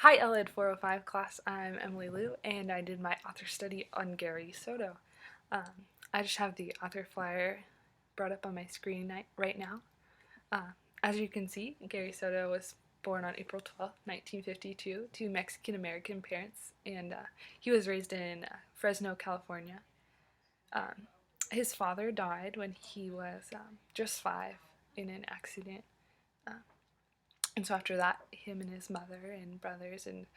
Hi ELED 405 class, I'm Emily Liu, and I did my author study on Gary Soto. I just have the author flyer brought up on my screen right now. Uh, as you can see, Gary Soto was born on April 12th, 1952, to Mexican-American parents, and he was raised in Fresno, California. Um, his father died when he was just 5 in an accident. Uh, and so after that, him and his mother and brothers and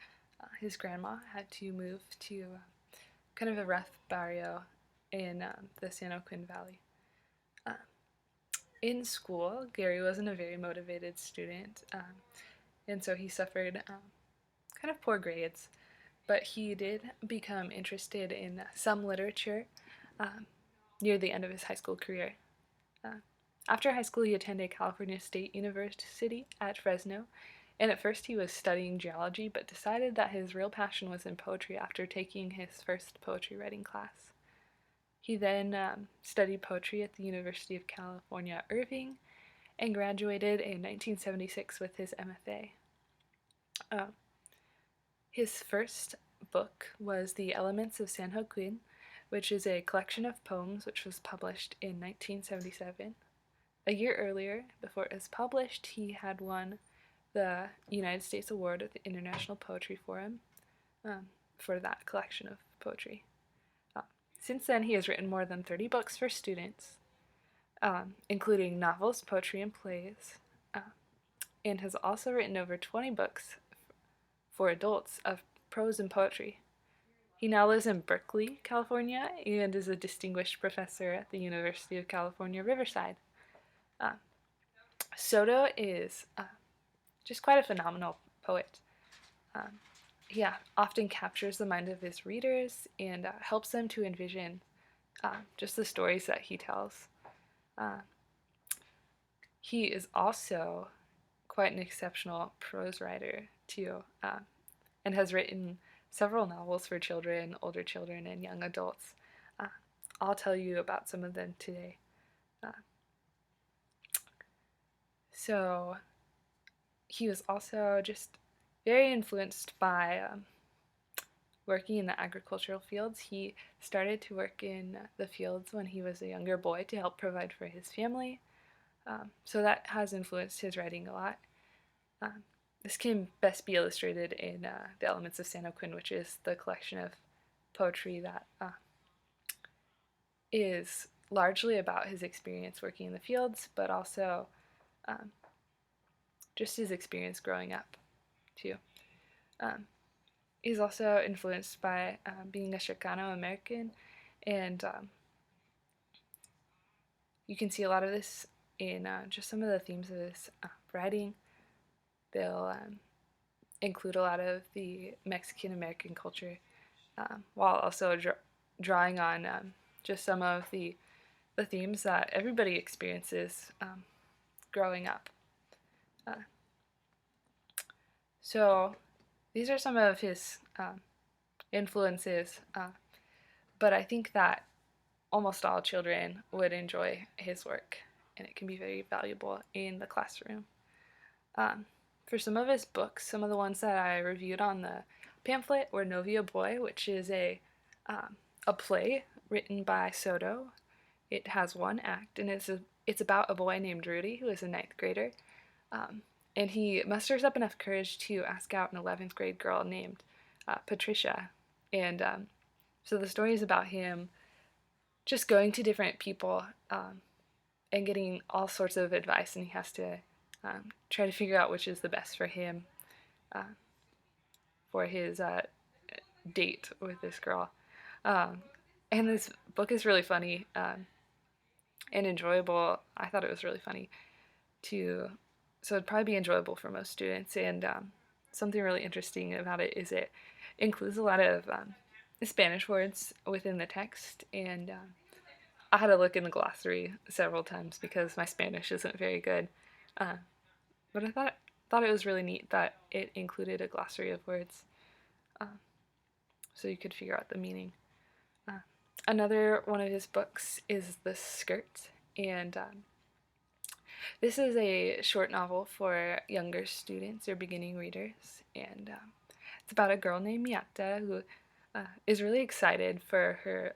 his grandma had to move to kind of a rough barrio in the San Joaquin Valley. Uh, in school, Gary wasn't a very motivated student, and so he suffered kind of poor grades, but he did become interested in some literature um, near the end of his high school career. Uh, After high school, he attended California State University at Fresno, and at first he was studying geology, but decided that his real passion was in poetry after taking his first poetry writing class. He then studied poetry at the University of California, Irvine, and graduated in 1976 with his MFA. Uh, his first book was The Elements of San Joaquin, which is a collection of poems which was published in 1977. A year earlier, before it was published, he had won the United States Award at the International Poetry Forum for that collection of poetry. Uh, since then, he has written more than 30 books for students, including novels, poetry, and plays, uh, and has also written over 20 books for adults of prose and poetry. He now lives in Berkeley, California, and is a distinguished professor at the University of California, Riverside. Uh, Soto is just quite a phenomenal poet. Um, he often captures the mind of his readers and helps them to envision just the stories that he tells. Uh, he is also quite an exceptional prose writer, too, and has written several novels for children, older children, and young adults. Uh, I'll tell you about some of them today. Uh, so, he was also just very influenced by working in the agricultural fields. He started to work in the fields when he was a younger boy to help provide for his family. So that has influenced his writing a lot. Um, this can best be illustrated in The Elements of San Joaquin, which is the collection of poetry that is largely about his experience working in the fields, but also um, just his experience growing up, too. Um, he's also influenced by being a Chicano American, and you can see a lot of this in just some of the themes of his writing. They'll include a lot of the Mexican American culture, while also drawing on just some of the themes that everybody experiences growing up. Uh, so these are some of his influences, but I think that almost all children would enjoy his work, and it can be very valuable in the classroom. For some of his books, some of the ones that I reviewed on the pamphlet were Novia Boy, which is a play written by Soto. It has one act, and it's about a boy named Rudy who is a ninth grader, um, and he musters up enough courage to ask out an 11th grade girl named Patricia, and so the story is about him just going to different people and getting all sorts of advice, and he has to try to figure out which is the best for him uh, for his date with this girl. Um, and this book is really funny and enjoyable. I thought it was really funny to, so it'd probably be enjoyable for most students. And something really interesting about it is it includes a lot of Spanish words within the text, and I had to look in the glossary several times because my Spanish isn't very good. Uh, but I thought it was really neat that it included a glossary of words, so you could figure out the meaning. Uh, Another one of his books is The Skirt, and this is a short novel for younger students or beginning readers, and It's about a girl named Miata who is really excited for her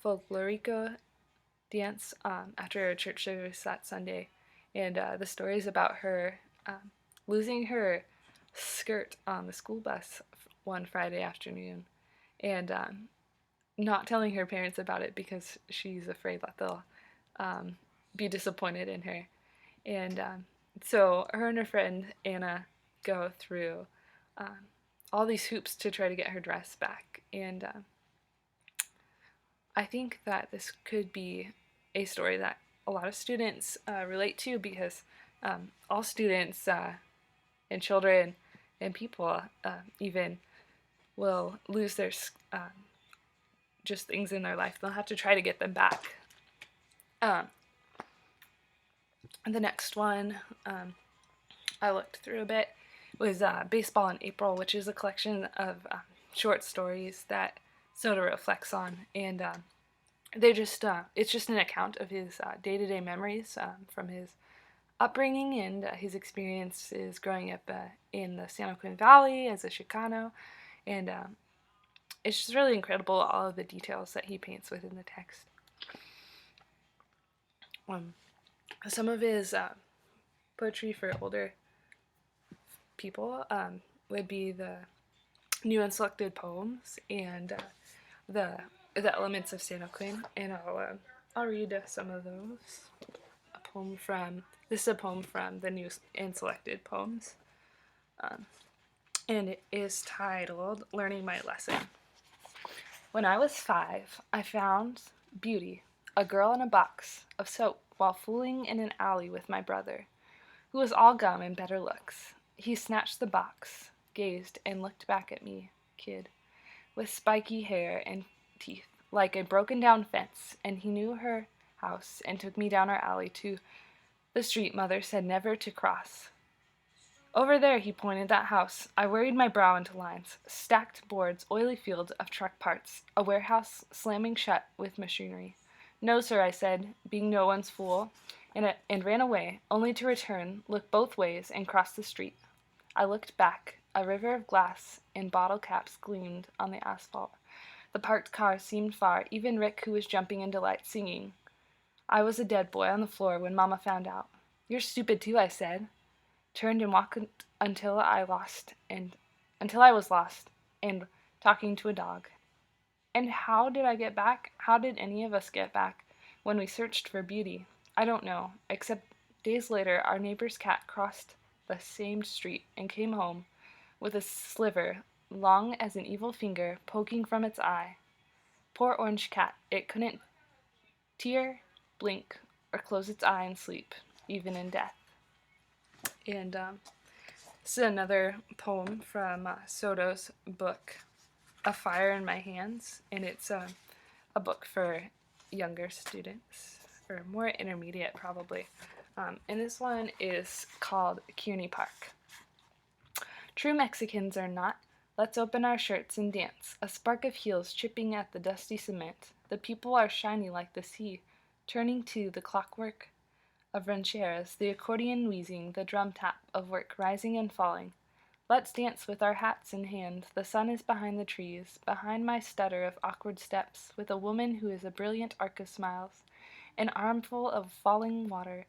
folklorico dance after a church service that Sunday. And the story is about her losing her skirt on the school bus one Friday afternoon and not telling her parents about it because she's afraid that they'll be disappointed in her. And so her and her friend Anna go through um, all these hoops to try to get her dress back. And I think that this could be a story that a lot of students relate to because all students and children and people even will lose their just things in their life. They'll have to try to get them back. The next one I looked through a bit was Baseball in April, which is a collection of short stories that Soto reflects on, and they just it's just an account of his day-to-day memories from his upbringing and his experiences growing up in the San Joaquin Valley as a Chicano, and it's just really incredible all of the details that he paints within the text. Some of his poetry for older people would be the new and selected poems and the elements of San Joaquin, and I'll read some of those. This is a poem from the new and selected poems, and it is titled "Learning My Lesson." When I was 5, I found Beauty, a girl in a box of soap, while fooling in an alley with my brother, who was all gum and better looks. He snatched the box, gazed, and looked back at me, kid, with spiky hair and teeth, like a broken-down fence, and he knew her house and took me down our alley to the street Mother said never to cross. Over there, he pointed that house. I worried my brow into lines. Stacked boards, oily fields of truck parts, a warehouse slamming shut with machinery. No, sir, I said, being no one's fool, and ran away, only to return, look both ways, and cross the street. I looked back. A river of glass and bottle caps gleamed on the asphalt. The parked cars seemed far, even Rick, who was jumping in delight, singing. I was a dead boy on the floor when Mama found out. You're stupid too, I said. Turned and walked until I was lost and talking to a dog. And how did I get back? How did any of us get back when we searched for Beauty? I don't know, except days later our neighbor's cat crossed the same street and came home with a sliver, long as an evil finger, poking from its eye. Poor orange cat, it couldn't tear, blink, or close its eye and sleep, even in death. And this is another poem from Soto's book, A Fire in My Hands, and it's a book for younger students, or more intermediate probably. And this one is called CUNY Park. True Mexicans are not. Let's open our shirts and dance, a spark of heels chipping at the dusty cement. The people are shiny like the sea, turning to the clockwork of rancheras, the accordion wheezing, the drum tap of work rising and falling. Let's dance with our hats in hand. The sun is behind the trees, behind my stutter of awkward steps, with a woman who is a brilliant arc of smiles, an armful of falling water.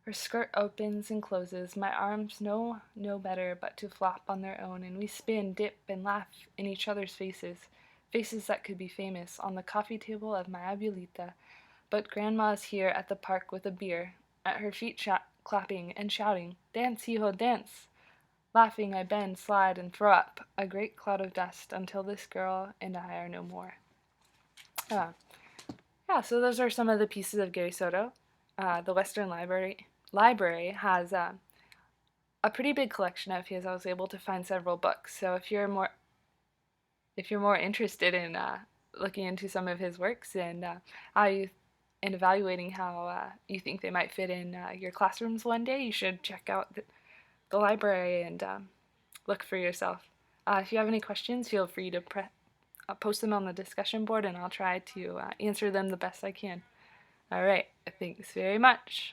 Her skirt opens and closes. My arms know no better but to flop on their own, and we spin, dip, and laugh in each other's faces, faces that could be famous, on the coffee table of my abuelita. But Grandma's here at the park with a beer, at her feet clapping and shouting, "Dance, hijo, dance!" Laughing, I bend, slide, and throw up a great cloud of dust until this girl and I are no more. So those are some of the pieces of Gary Soto. The Western Library has a pretty big collection of his. I was able to find several books. So if you're more interested in looking into some of his works and evaluating how you think they might fit in your classrooms one day, you should check out the library and look for yourself. If you have any questions, feel free to post them on the discussion board, and I'll try to answer them the best I can. All right, thanks very much.